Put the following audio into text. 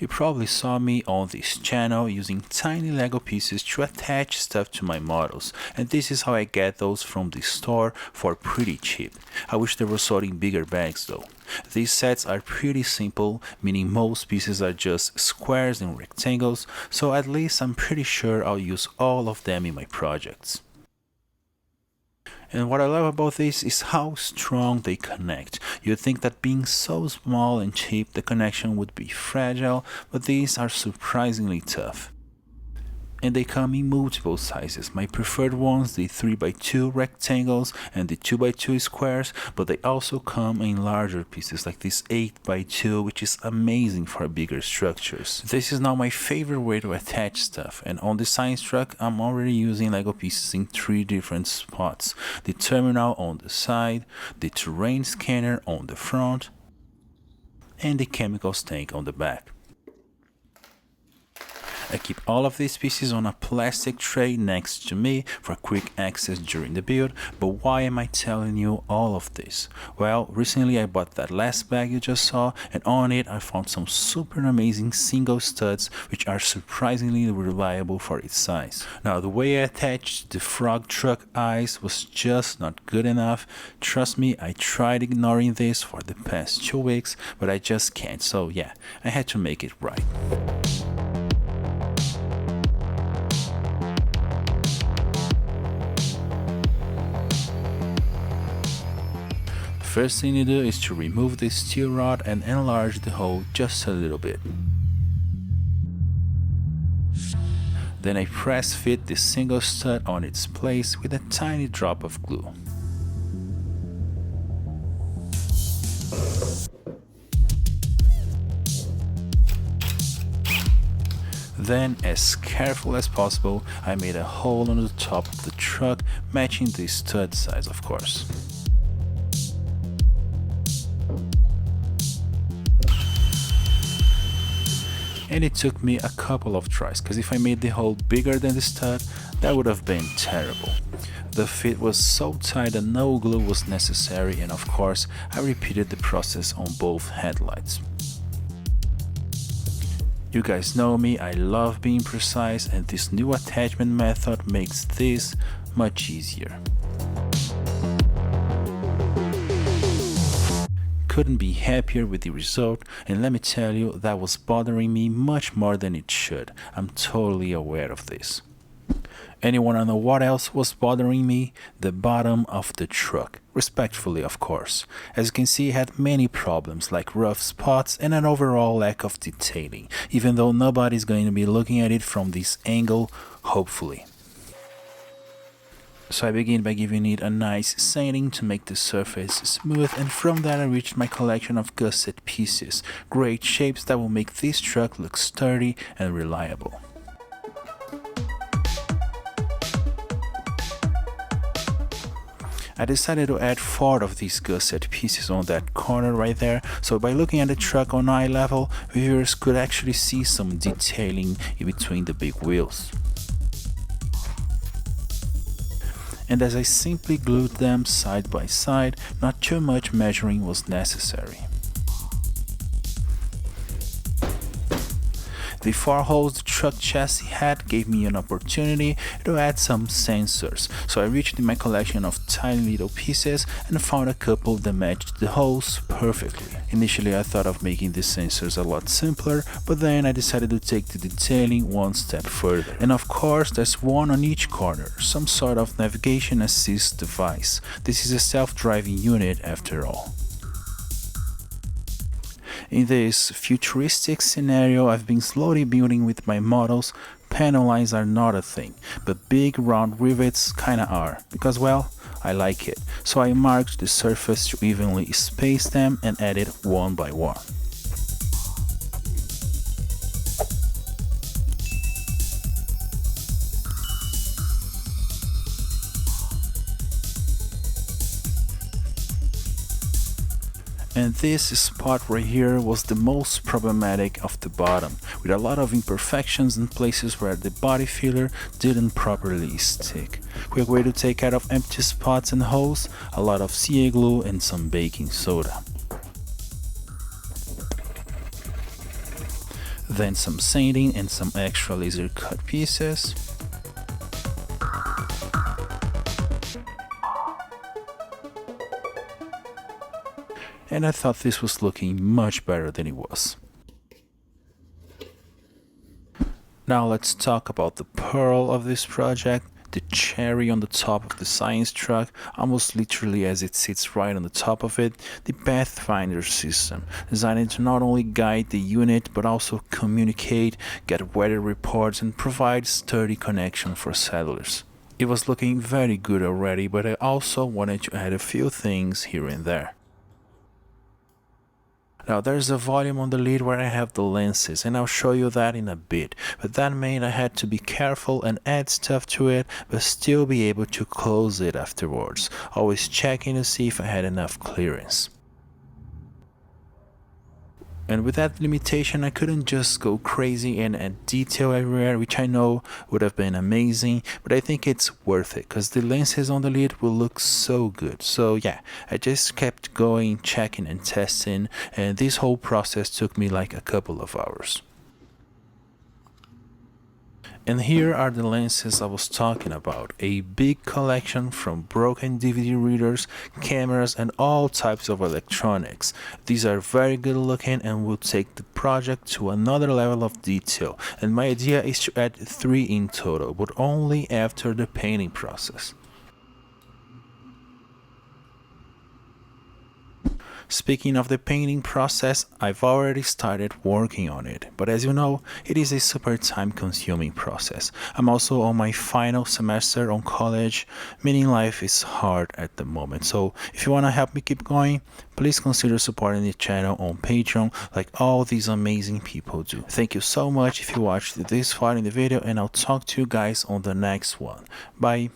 You probably saw me on this channel using tiny Lego pieces to attach stuff to my models, and this is how I get those from the store for pretty cheap. I wish they were sold in bigger bags though. These sets are pretty simple, meaning most pieces are just squares and rectangles, so at least I'm pretty sure I'll use all of them in my projects. And what I love about this is how strong they connect. You'd think that being so small and cheap, the connection would be fragile, but these are surprisingly tough. And they come in multiple sizes. My preferred ones, the 3x2 rectangles and the 2x2 squares, but they also come in larger pieces like this 8x2, which is amazing for bigger structures. This is now my favorite way to attach stuff, and on the science truck I'm already using Lego pieces in 3 different spots: the terminal on the side, the terrain scanner on the front, and the chemicals tank on the back. I keep all of these pieces on a plastic tray next to me for quick access during the build, but why am I telling you all of this? Well, recently I bought that last bag you just saw, and on it I found some super amazing single studs which are surprisingly reliable for its size. Now, the way I attached the frog truck eyes was just not good enough. Trust me, I tried ignoring this for the past 2 weeks, but I just can't, so yeah, I had to make it right. First thing you do is to remove the steel rod and enlarge the hole just a little bit. Then I press fit the single stud on its place with a tiny drop of glue. Then, as careful as possible, I made a hole on the top of the truck, matching the stud size, of course. And it took me a couple of tries, because if I made the hole bigger than the stud, that would have been terrible. The fit was so tight that no glue was necessary, and of course I repeated the process on both headlights. You guys know me, I love being precise, and this new attachment method makes this much easier. Couldn't be happier with the result, and let me tell you, that was bothering me much more than it should. I'm totally aware of this. Anyone know what else was bothering me? The bottom of the truck. Respectfully, of course. As you can see, it had many problems like rough spots and an overall lack of detailing, even though nobody's going to be looking at it from this angle, hopefully. So I begin by giving it a nice sanding to make the surface smooth, and from that I reached my collection of gusset pieces, great shapes that will make this truck look sturdy and reliable. I decided to add 4 of these gusset pieces on that corner right there, so by looking at the truck on eye level, viewers could actually see some detailing in between the big wheels. And as I simply glued them side by side, not too much measuring was necessary. The 4 holes the truck chassis had gave me an opportunity to add some sensors, so I reached in my collection of tiny little pieces and found a couple that matched the holes perfectly. Initially I thought of making the sensors a lot simpler, but then I decided to take the detailing one step further. And of course there's one on each corner, some sort of navigation assist device. This is a self-driving unit after all. In this futuristic scenario I've been slowly building with my models, panel lines are not a thing, but big round rivets kinda are, because well, I like it. So I marked the surface to evenly space them and added one by one. And this spot right here was the most problematic of the bottom, with a lot of imperfections in places where the body filler didn't properly stick. Quick way to take out of empty spots and holes: a lot of CA glue and some baking soda. Then some sanding and some extra laser cut pieces. And I thought this was looking much better than it was. Now let's talk about the pearl of this project, the cherry on the top of the science truck, almost literally as it sits right on the top of it, the Pathfinder system, designed to not only guide the unit but also communicate, get weather reports, and provide sturdy connection for settlers. It was looking very good already, but I also wanted to add a few things here and there. Now there's a volume on the lid where I have the lenses, and I'll show you that in a bit, but that meant I had to be careful and add stuff to it but still be able to close it afterwards, always checking to see if I had enough clearance. And with that limitation, I couldn't just go crazy and add detail everywhere, which I know would have been amazing, but I think it's worth it because the lenses on the lid will look so good. So yeah, I just kept going, checking and testing, and this whole process took me like a couple of hours. And here are the lenses I was talking about, a big collection from broken DVD readers, cameras, and all types of electronics. These are very good looking and will take the project to another level of detail, and my idea is to add 3 in total, but only after the painting process. Speaking of the painting process, I've already started working on it, but as you know, it is a super time-consuming process. I'm also on my final semester on college, meaning life is hard at the moment, so if you want to help me keep going, please consider supporting the channel on Patron like all these amazing people do. Thank you so much if you watched this far in the video, and I'll talk to you guys on the next one. Bye!